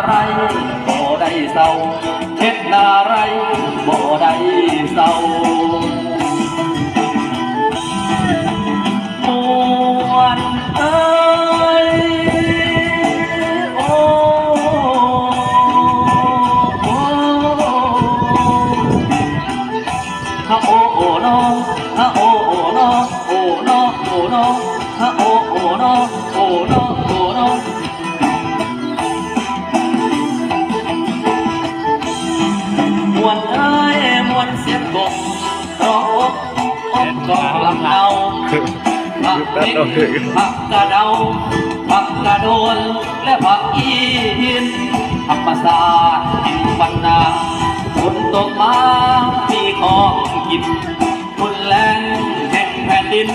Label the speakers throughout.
Speaker 1: ไรบ่ได้เศร้าเฮ็ดนาไรบ่ได้เศร้ามวนเอ้ยโอ้ฮะโอโอโนฮะโอโอโนโอโนโอโนฮะโอโอโนโอโนโอโนมวนเอ้ยมวนเสียงกบร้องอกกองลำเนาผักเล็กผักกระเดาผักกระโดนและผักอีหินธรรมศาสตร์แห่งวันนาฝนตกมามีของกินฝุ่นแรงแห่งแผ่นดิน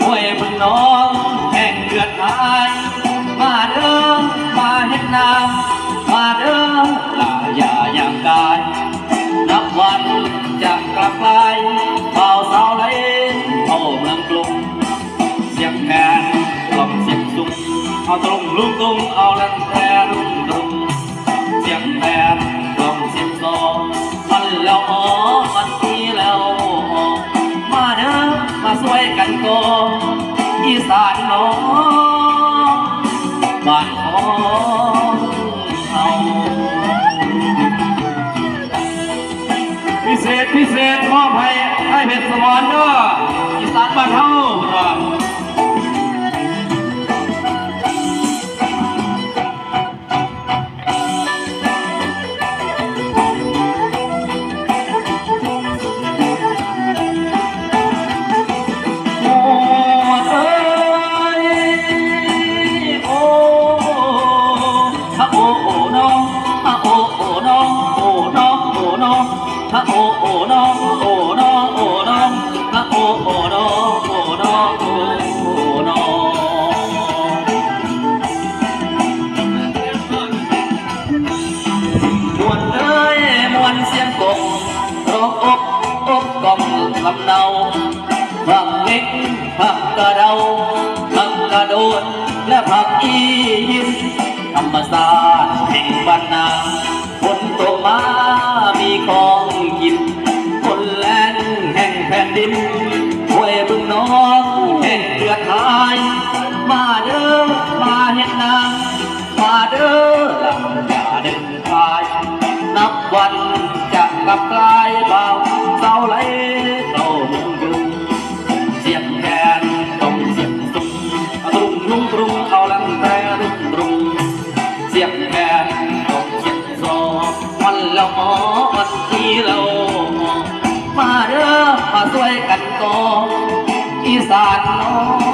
Speaker 1: ห้วยบึงน้องแห่งเดือดหายมาเด้อมาเห็นน้ำมาเด้อลาอย่าอย่างกายนับวันจะกลับไปเฝ้าสาวไหลเข้าเมืองกรุงเสียงแคนกล่อมเสียงสุงเอาตรงลุงตุงเอาลันแต่ลุงตุงเสียงแคนกล่อมเสียงซอมันแล้วอ๋อมันทีแล้วมาเด้อมาช่วยกันก่ออีสานน้องบ้านของเอาพิเศษมอบให้เพชรสมรเด้ออีสานบ้านเฮาฮะโอโอน้องโอน้องโอน้องฮะโอโอน้องโอน้องโอน้องมวนเอ้ยมวนเสียงกบร้องอกกล่อมลำเนาผักเล็กผักกระเดาผักกระโดดและผักอีหินธรรมศาสตร์แห่งบ้านนาฝนตกมามีของกินคนแลนแห่งแผ่นดินห้วยบึงน้องแห่งเดือดหายมาเด้อมาเห็นนางมาเด้อลำอย่าเดินทายนับวันจะกลับกลายบ่าวเศร้าไหลเข้าเมืองกรุงเสียงแคนต้องเสียงสุงตรุงลุงตรุงเอาลังแต่ลุงตรุงเสียงแคนต้องเสียงซอวันแล้วหมอวันที่เรามาเด้อมาช่วยกันก่ออีสานน้อง